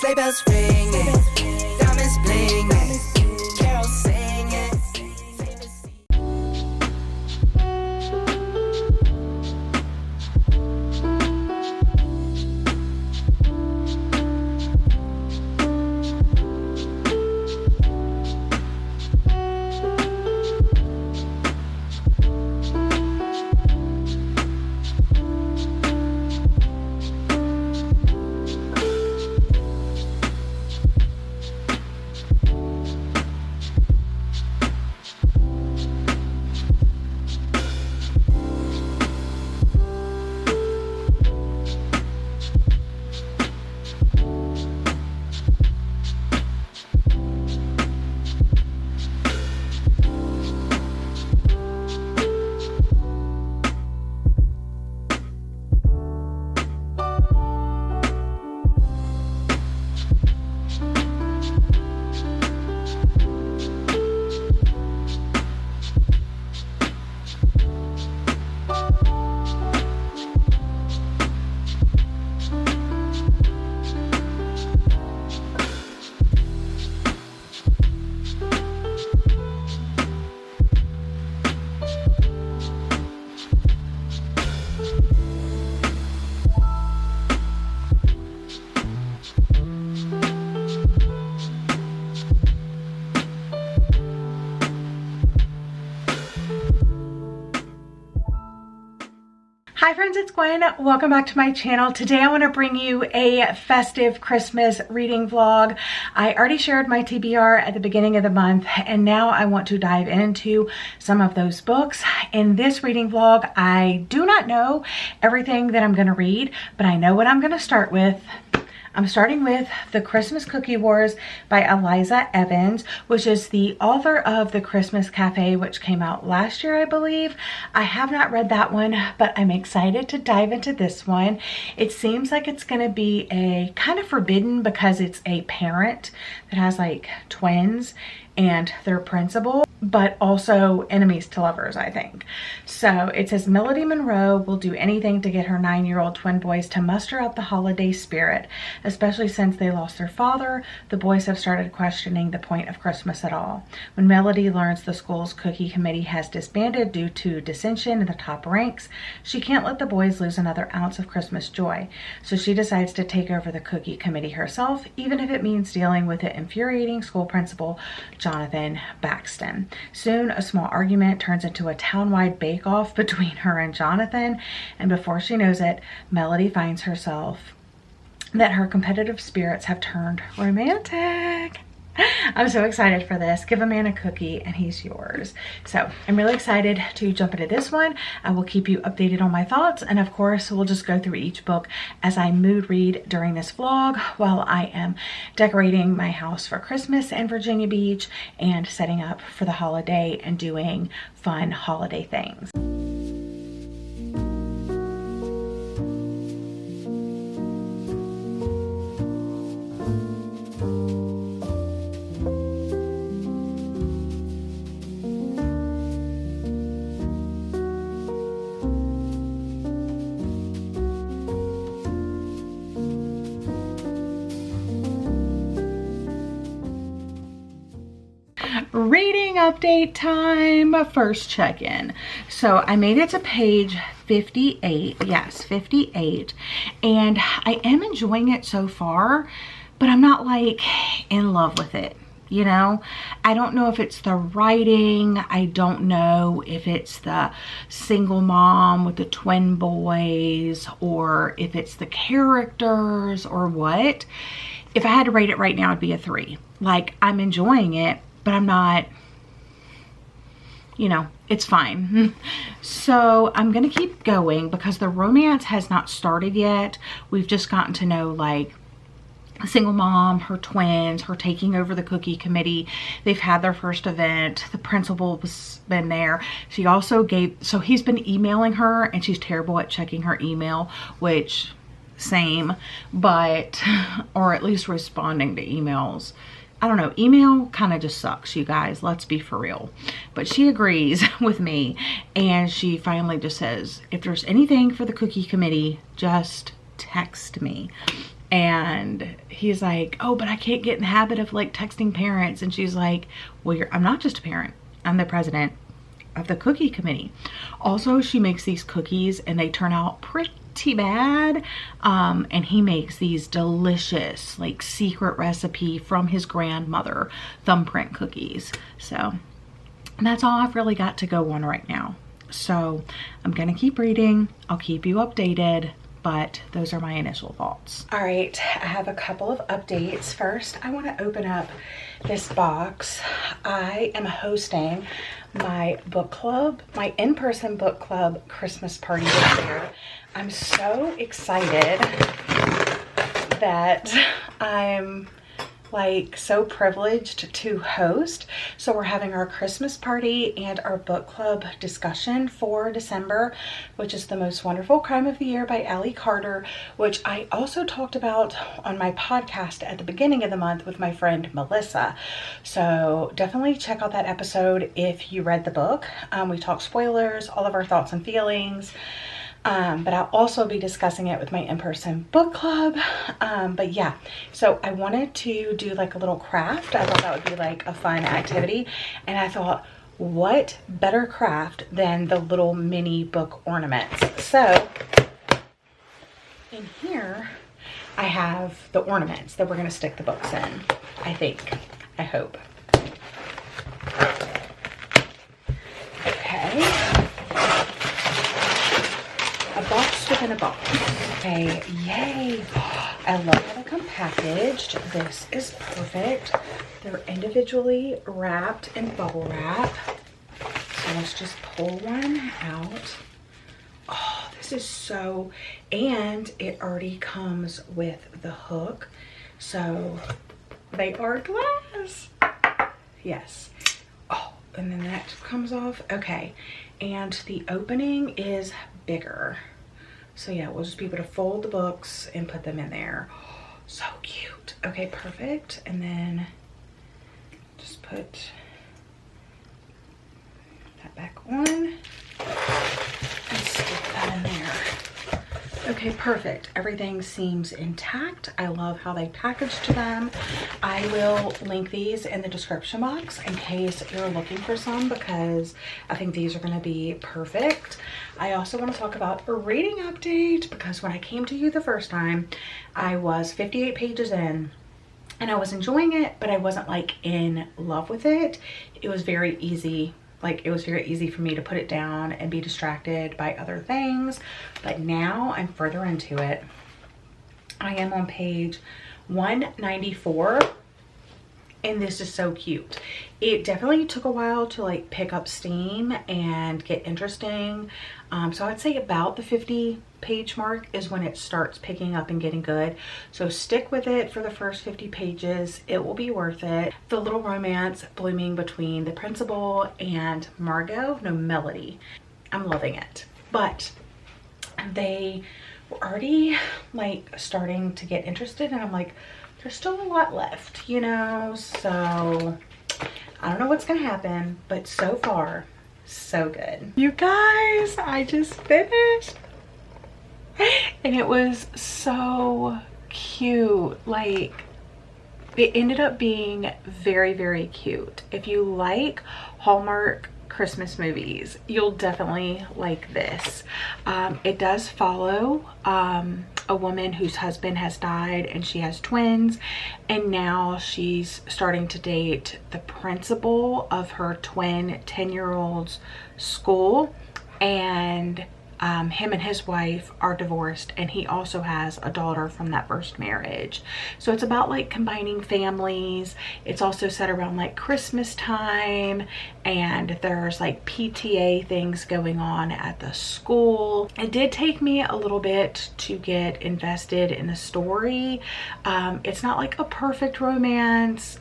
Sleigh bells ringing, diamonds blinging, carols singing. Hi friends, it's Gwen. Welcome back to my channel. Today I want to bring you a festive Christmas reading vlog. I already shared my TBR at the beginning of the month, and now I want to dive into some of those books. In this reading vlog, I do not know everything that I'm going to read, but I know what I'm going to start with. I'm starting with The Christmas Cookie Wars by Eliza Evans, which is the author of The Christmas Cafe, which came out last year, I believe. I have not read that one, but I'm excited to dive into this one. It seems like it's going to be a kind of forbidden because it's a parent that has like twins and their principal, but also enemies to lovers, I think. So it says Melody Monroe will do anything to get her 9-year-old twin boys to muster up the holiday spirit, especially since they lost their father. The boys have started questioning the point of Christmas at all. When Melody learns the school's cookie committee has disbanded due to dissension in the top ranks, she can't let the boys lose another ounce of Christmas joy. So she decides to take over the cookie committee herself, even if it means dealing with the infuriating school principal, Jonathan Baxton. Soon, a small argument turns into a town-wide bake-off between her and Jonathan, and before she knows it, Melody finds herself that her competitive spirits have turned romantic. I'm so excited for this. Give a man a cookie and he's yours. So I'm really excited to jump into this one. I will keep you updated on my thoughts, and of course we'll just go through each book as I mood read during this vlog while I am decorating my house for Christmas in Virginia Beach and setting up for the holiday and doing fun holiday things. Reading update time. First check-in. So I made it to page 58. Yes, 58. And I am enjoying it so far, but I'm not like in love with it. You know, I don't know if it's the writing. I don't know if it's the single mom with the twin boys, or if it's the characters or what. If I had to rate it right now, it'd be a 3. Like, I'm enjoying it, but I'm not, you know, it's fine. So I'm gonna keep going because the romance has not started yet. We've just gotten to know like a single mom, her twins, her taking over the cookie committee. They've had their first event. The principal has been there. She also gave, so he's been emailing her and she's terrible at checking her email, which same, but, or at least responding to emails. I don't know, email kind of just sucks, you guys, let's be for real. But she agrees with me, and she finally just says, if there's anything for the cookie committee, just text me. And he's like, oh, but I can't get in the habit of like texting parents. And she's like, well, I'm not just a parent, I'm the president of the cookie committee. Also, she makes these cookies and they turn out pretty bad. And he makes these delicious like secret recipe from his grandmother thumbprint cookies. So that's all I've really got to go on right now. So I'm gonna keep reading. I'll keep you updated, but those are my initial thoughts. All right, I have a couple of updates. First, I want to open up this box. I am hosting my book club, my in-person book club Christmas party this year. I'm so excited that I'm like so privileged to host. So we're having our Christmas party and our book club discussion for December, which is The Most Wonderful Crime of the Year by Allie Carter, which I also talked about on my podcast at the beginning of the month with my friend Melissa. So definitely check out that episode if you read the book. We talk spoilers, all of our thoughts and feelings. But I'll also be discussing it with my in-person book club. But yeah, so I wanted to do like a little craft. I thought that would be like a fun activity. And I thought, what better craft than the little mini book ornaments? So in here, I have the ornaments that we're gonna stick the books in, I think, I hope. Okay. A box within a box. Okay, yay. I love how they come packaged. This is perfect. They're individually wrapped in bubble wrap. So let's just pull one out. Oh, this is so, and it already comes with the hook. So they are glass. Yes. Oh, and then that comes off. Okay. And the opening is bigger. So yeah, we'll just be able to fold the books and put them in there. So cute. Okay, perfect. And then just put that back on and stick that in there. Okay, perfect. Everything seems intact. I love how they packaged them. I will link these in the description box in case you're looking for some, because I think these are going to be perfect. I also want to talk about a reading update, because when I came to you the first time, I was 58 pages in and I was enjoying it, but I wasn't like in love with it. It was very easy. Like, it was very easy for me to put it down and be distracted by other things. But now I'm further into it. I am on page 194. And this is so cute. It definitely took a while to like pick up steam and get interesting. So I'd say about the 50 page mark is when it starts picking up and getting good. So stick with it for the first 50 pages. It will be worth it. The little romance blooming between the principal and Margot, no, Melody. I'm loving it. But they were already like starting to get interested, and I'm like, there's still a lot left, you know? So I don't know what's gonna happen, but so far, so good. You guys, I just finished. And it was so cute. Like, it ended up being very, very cute. If you like Hallmark Christmas movies, you'll definitely like this. It does follow a woman whose husband has died and she has twins, and now she's starting to date the principal of her twin 10-year-old's school, and him and his wife are divorced, and he also has a daughter from that first marriage. So it's about like combining families. It's also set around like Christmas time, and there's like PTA things going on at the school. It did take me a little bit to get invested in the story. It's not like a perfect romance.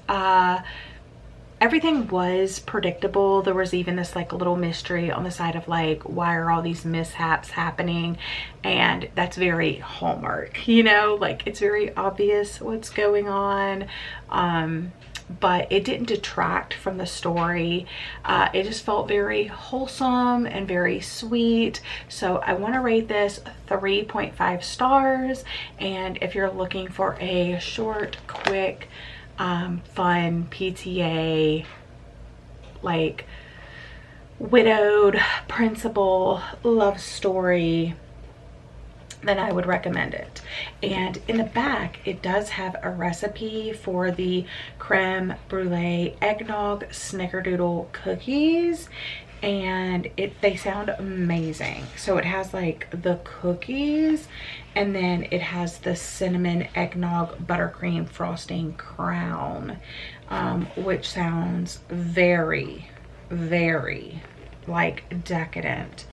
Everything was predictable. There was even this like little mystery on the side of like, why are all these mishaps happening? And that's very Hallmark, you know, like it's very obvious what's going on. but it didn't detract from the story. It just felt very wholesome and very sweet. So I want to rate this 3.5 stars. And if you're looking for a short, quick, fun PTA, like widowed principal love story, then I would recommend it. And in the back, it does have a recipe for the creme brulee eggnog snickerdoodle cookies, and they sound amazing. So it has like the cookies, and then it has the cinnamon eggnog buttercream frosting crown, which sounds very, very like decadent.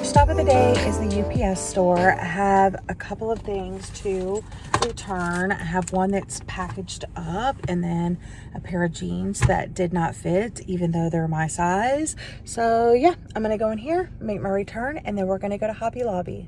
Stop of the day is the UPS store. I have a couple of things to return. I have one that's packaged up, and then a pair of jeans that did not fit even though they're my size. So yeah, I'm gonna go in here, make my return, and then we're gonna go to Hobby Lobby.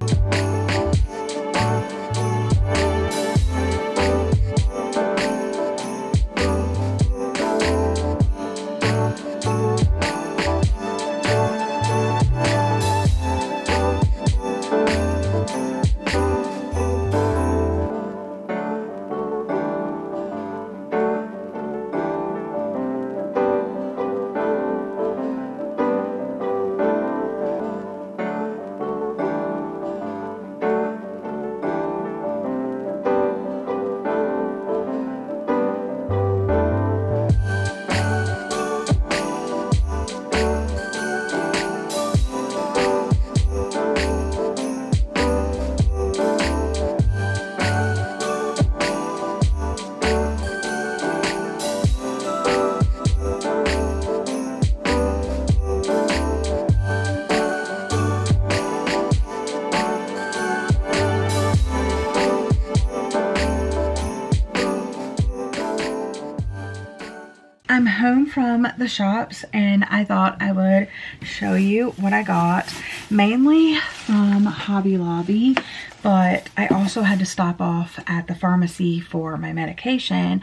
I'm home from the shops, and I thought I would show you what I got, mainly from Hobby Lobby, but I also had to stop off at the pharmacy for my medication,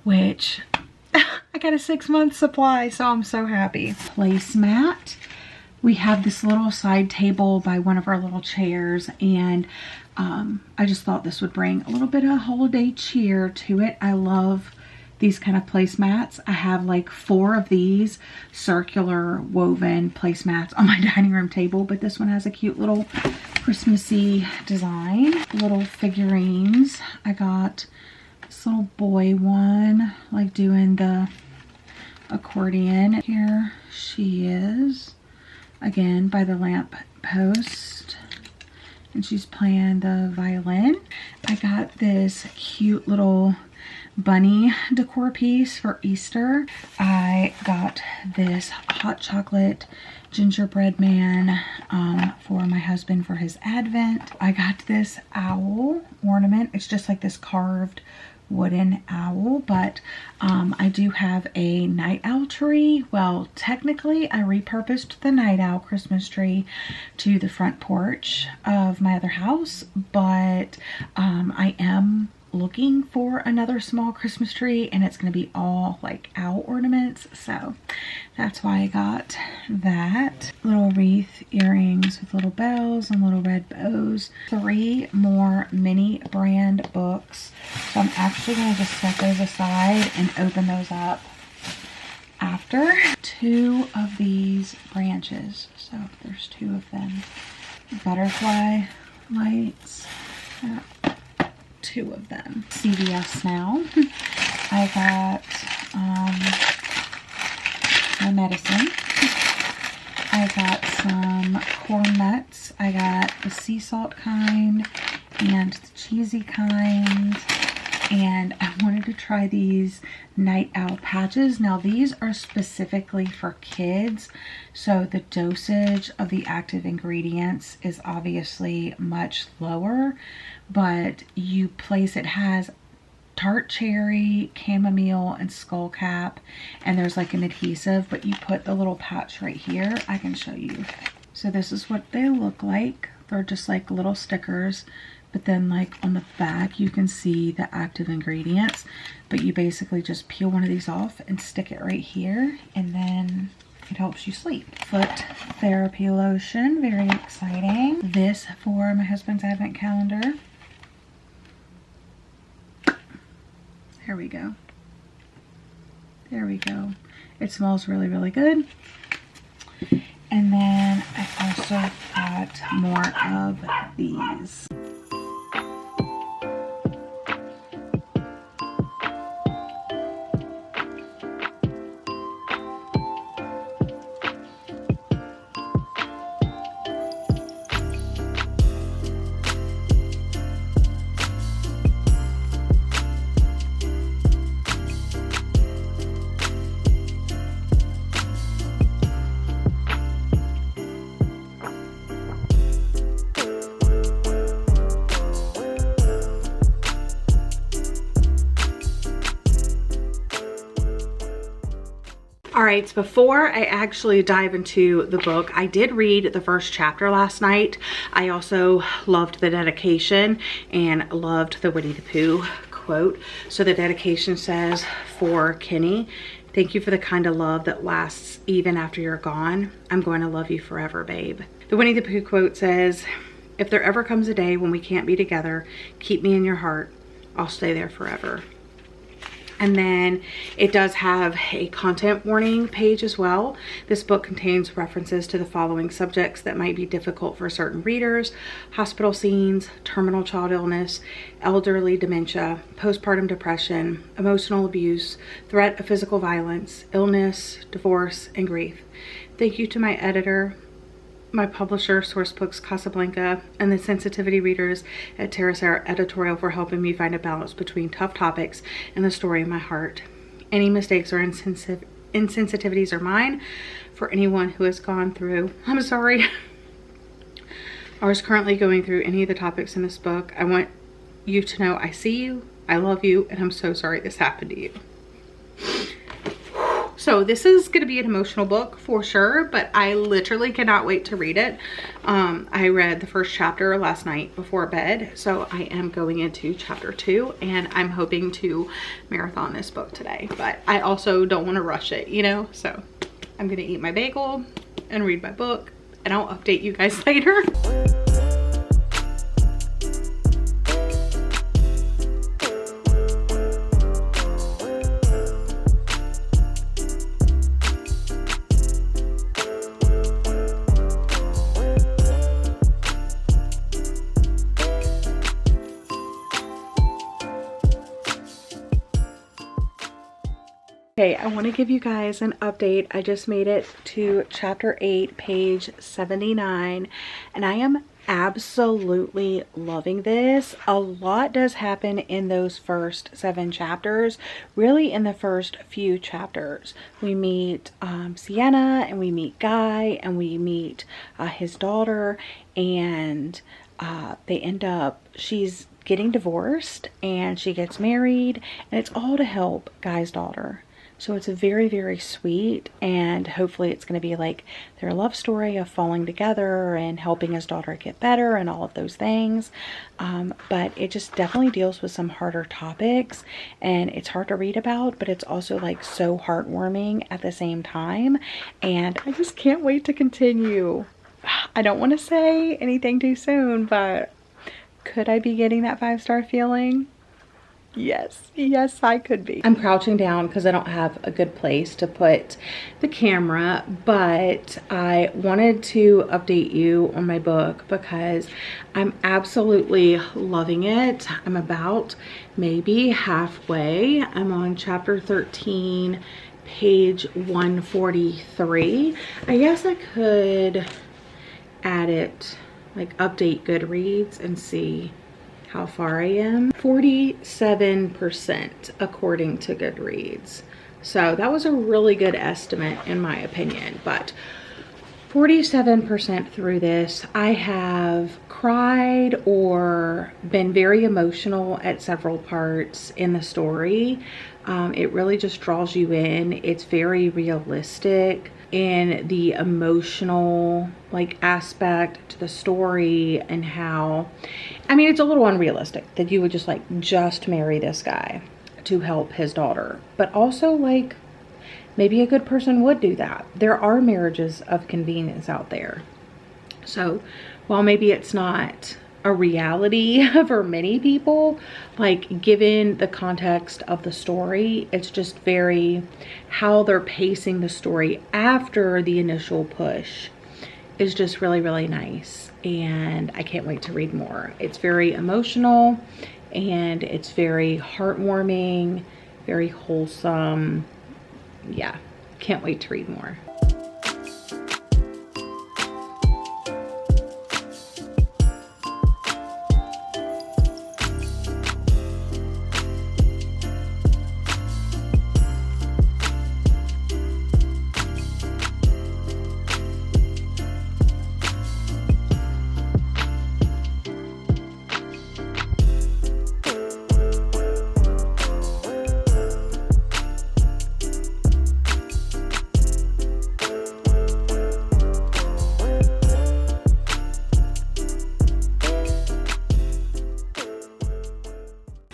which I got a 6-month supply, so I'm so happy. Placemat. We have this little side table by one of our little chairs, and I just thought this would bring a little bit of holiday cheer to it. I love these kind of placemats. I have like 4 of these circular woven placemats on my dining room table, but this one has a cute little Christmassy design. Little figurines. I got this little boy one, like doing the accordion. Here she is, again by the lamp post, and she's playing the violin. I got this cute little bunny decor piece for Easter. I got this hot chocolate gingerbread man for my husband for his Advent. I got this owl ornament. It's just like this carved wooden owl, but I do have a night owl tree. Well, technically I repurposed the night owl Christmas tree to the front porch of my other house, but I am looking for another small Christmas tree, and it's going to be all like owl ornaments, so that's why I got that. Little wreath earrings with little bells and little red bows. 3 more mini brand books, so I'm actually going to just set those aside and open those up after. 2 of these branches, so there's 2 of them. Butterfly lights. 2 of them. CVS now. I got my medicine. I got some corn nuts. I got the sea salt kind and the cheesy kind. and I wanted to try these night owl patches. Now these are specifically for kids, so the dosage of the active ingredients is obviously much lower, but you place, it has tart cherry, chamomile, and skullcap, and there's like an adhesive, but you put the little patch right here. I can show you. So this is what they look like. They're just like little stickers, but then like on the back you can see the active ingredients, but you basically just peel one of these off and stick it right here, and then it helps you sleep. Foot therapy lotion, very exciting. This for my husband's advent calendar. There we go. There we go. It smells really, really good. And then I also got more of these. All right, so before I actually dive into the book, I did read the first chapter last night. I also loved the dedication and loved the Winnie the Pooh quote. So the dedication says, "For Kenny, thank you for the kind of love that lasts even after you're gone. I'm going to love you forever, babe." The Winnie the Pooh quote says, "If there ever comes a day when we can't be together, keep me in your heart. I'll stay there forever." And then it does have a content warning page as well. This book contains references to the following subjects that might be difficult for certain readers: hospital scenes, terminal child illness, elderly dementia, postpartum depression, emotional abuse, threat of physical violence, illness, divorce, and grief. Thank you to my editor, my publisher, Sourcebooks Casablanca, and the sensitivity readers at 𝒕𝒐𝒅𝒄𝒂𝒔 Editorial for helping me find a balance between tough topics and the story of my heart. Any mistakes or insensitivities are mine. For anyone who has gone through, I'm sorry, or is currently going through any of the topics in this book, I want you to know I see you, I love you, and I'm so sorry this happened to you. So this is going to be an emotional book for sure, but I literally cannot wait to read it. I read the first chapter last night before bed, so I am going into chapter 2, and I'm hoping to marathon this book today. But I also don't want to rush it, you know? So I'm going to eat my bagel and read my book, and I'll update you guys later. Okay, I want to give you guys an update. I just made it to chapter 8, page 79, and I am absolutely loving this. A lot does happen in those first 7 chapters, really in the first few chapters. We meet Sienna, and we meet Guy, and we meet his daughter, and they end up, she's getting divorced and she gets married, and it's all to help Guy's daughter. So it's very, very sweet, and hopefully it's going to be like their love story of falling together and helping his daughter get better and all of those things. But it just definitely deals with some harder topics, and it's hard to read about, but it's also like so heartwarming at the same time. And I just can't wait to continue. I don't want to say anything too soon, but could I be getting that 5-star feeling? Yes, yes, I could be. I'm crouching down because I don't have a good place to put the camera, but I wanted to update you on my book because I'm absolutely loving it. I'm about maybe halfway. I'm on chapter 13, page 143. I guess I could add it, like update Goodreads and see how far I am. 47% according to Goodreads. So that was a really good estimate in my opinion, but 47% through this. I have cried or been very emotional at several parts in the story. It really just draws you in. It's very realistic in the emotional like aspect to the story, and how, I mean, it's a little unrealistic that you would just marry this guy to help his daughter, but also like maybe a good person would do that. There are marriages of convenience out there. So while maybe it's not a reality for many people, like given the context of the story, it's just very, how they're pacing the story after the initial push is just really, really nice. And I can't wait to read more. It's very emotional and it's very heartwarming, very wholesome. Yeah, can't wait to read more.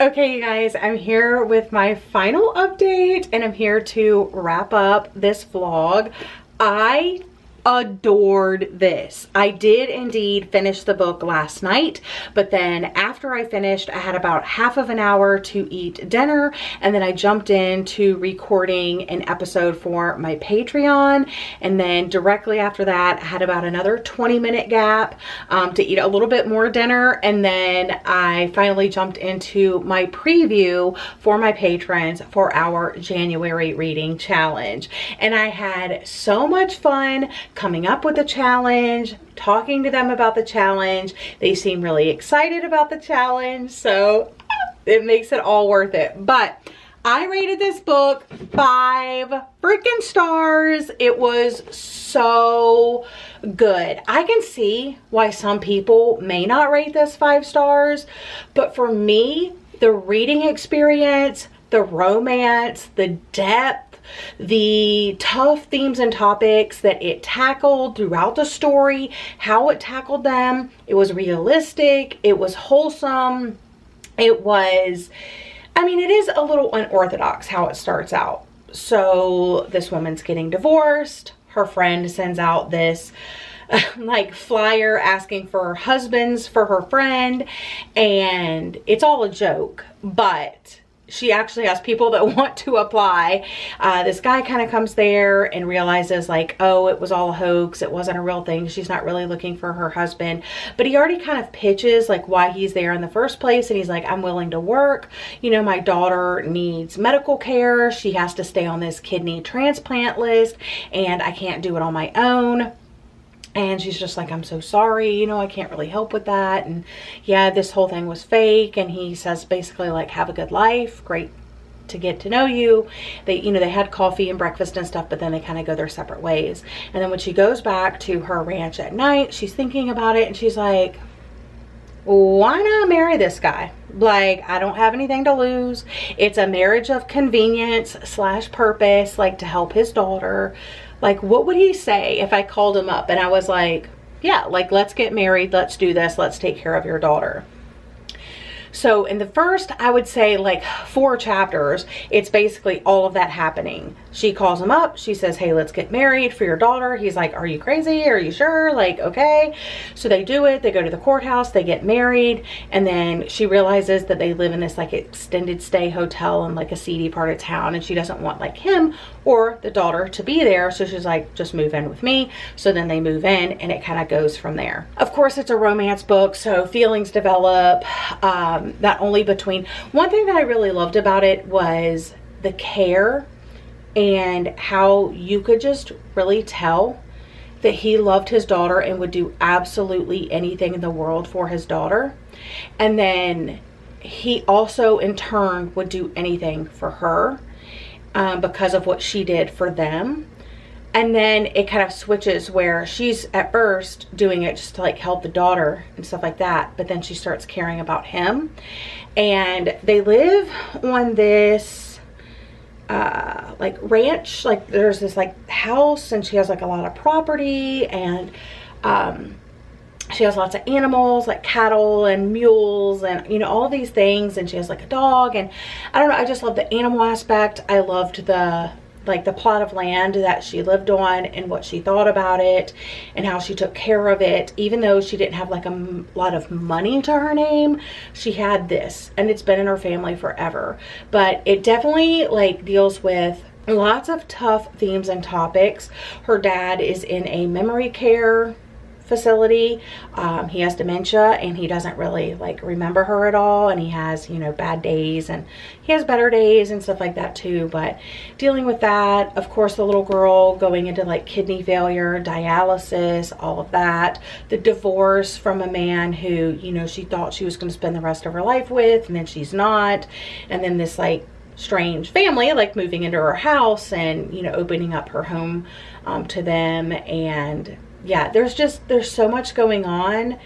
Okay, you guys, I'm here with my final update and I'm here to wrap up this vlog. I adored this. I did indeed finish the book last night, but then after I finished, I had about half of an hour to eat dinner, and then I jumped into recording an episode for my Patreon, and then directly after that I had about another 20-minute gap to eat a little bit more dinner, and then I finally jumped into my preview for my patrons for our January reading challenge. And I had so much fun coming up with the challenge, talking to them about the challenge. They seem really excited about the challenge, so it makes it all worth it. But I rated this book 5 freaking stars. It was so good. I can see why some people may not rate this 5 stars, but for me, the reading experience, the romance, the depth, the tough themes and topics that it tackled throughout the story, how it tackled them, it was realistic, it was wholesome, it was, I mean, it is a little unorthodox how it starts out. So this woman's getting divorced, her friend sends out this like flyer asking for husbands for her friend, and it's all a joke, but she actually has people that want to apply. This guy kind of comes there and realizes like, oh, it was all a hoax. It wasn't a real thing. She's not really looking for her husband. But he already kind of pitches like why he's there in the first place. And he's like, I'm willing to work. You know, my daughter needs medical care. She has to stay on this kidney transplant list, and I can't do it on my own. And she's just like, I'm so sorry, you know, I can't really help with that. And yeah, this whole thing was fake. And he says basically like, have a good life. Great to get to know you. They, you know, they had coffee and breakfast and stuff, but then they kind of go their separate ways. And then when she goes back to her ranch at night, she's thinking about it and she's like, why not marry this guy? Like, I don't have anything to lose. It's a marriage of convenience / purpose, like to help his daughter. Like, what would he say if I called him up and I was like, yeah, like, let's get married, let's do this, let's take care of your daughter. So in the first, I would say like 4 chapters, it's basically all of that happening. She calls him up. She says, hey, let's get married for your daughter. He's like, are you crazy? Are you sure? Like, okay. So they do it. They go to the courthouse. They get married. And then she realizes that they live in this like extended stay hotel in like a seedy part of town. And she doesn't want like him or the daughter to be there. So she's like, just move in with me. So then they move in and it kind of goes from there. Of course, it's a romance book. So feelings develop, not only between, one thing that I really loved about it was the care and how you could just really tell that he loved his daughter and would do absolutely anything in the world for his daughter. And then he also in turn would do anything for her because of what she did for them. And then it kind of switches where she's at first doing it just to like help the daughter and stuff like that, but then she starts caring about him. And they live on this like ranch, like there's this like house, and she has like a lot of property, and she has lots of animals like cattle and mules and, you know, all these things, and she has like a dog. And I don't know, I just love the animal aspect. I loved the plot of land that she lived on and what she thought about it and how she took care of it. Even though she didn't have like a lot of money to her name, she had this, and it's been in her family forever. But it definitely like deals with lots of tough themes and topics. Her dad is in a memory care facility. He has dementia, and he doesn't really like remember her at all, and he has, you know, bad days, and he has better days and stuff like that too. But dealing with that, of course, the little girl going into like kidney failure, dialysis, all of that, the divorce from a man who, you know, she thought she was going to spend the rest of her life with, and then she's not, and then this like strange family like moving into her house and, you know, opening up her home to them. And yeah, there's so much going on.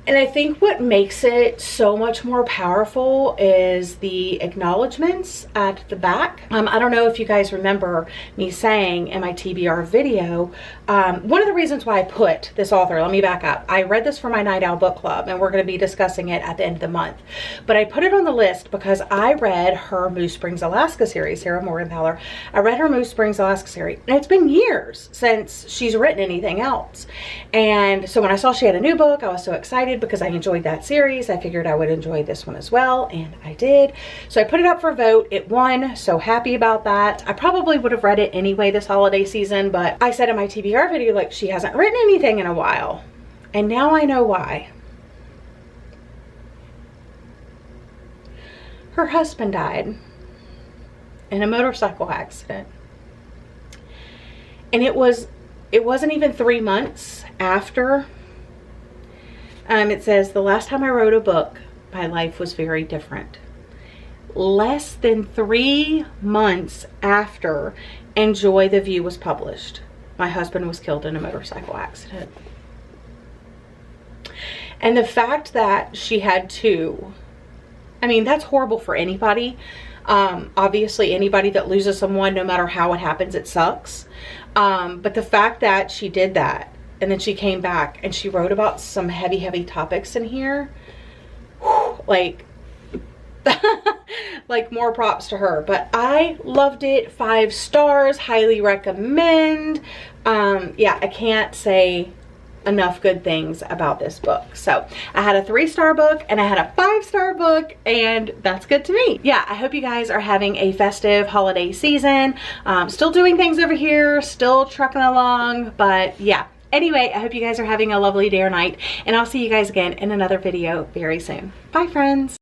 And I think what makes it so much more powerful is the acknowledgments at the back. I don't know if you guys remember me saying in my TBR video, one of the reasons why I put this author, let me back up. I read this for my Night Owl book club, and we're going to be discussing it at the end of the month. But I put it on the list because I read her Moose Springs, Alaska series, Sarah Morgenthaler. I read her Moose Springs, Alaska series, and it's been years since she's written anything else. And so when I saw she had a new book, I was so excited because I enjoyed that series. I figured I would enjoy this one as well, and I did. So I put it up for vote. It won. So happy about that. I probably would have read it anyway this holiday season, but I said in my TBR video, like, she hasn't written anything in a while. And now I know why. Her husband died in a motorcycle accident. And it wasn't even 3 months after. It says, the last time I wrote a book, my life was very different. Less than 3 months after Enjoy the View was published, my husband was killed in a motorcycle accident. And the fact that she had two, I mean, that's horrible for anybody. Obviously, anybody that loses someone, no matter how it happens, it sucks. But the fact that she did that, and then she came back and she wrote about some heavy topics in here, whew, like, like more props to her. But I loved it. 5 stars, highly recommend. Yeah, I can't say enough good things about this book. So I had a 3-star book and I had a 5-star book, and that's good to me. Yeah, I hope you guys are having a festive holiday season. Still doing things over here, still trucking along, but yeah. Anyway, I hope you guys are having a lovely day or night, and I'll see you guys again in another video very soon. Bye, friends.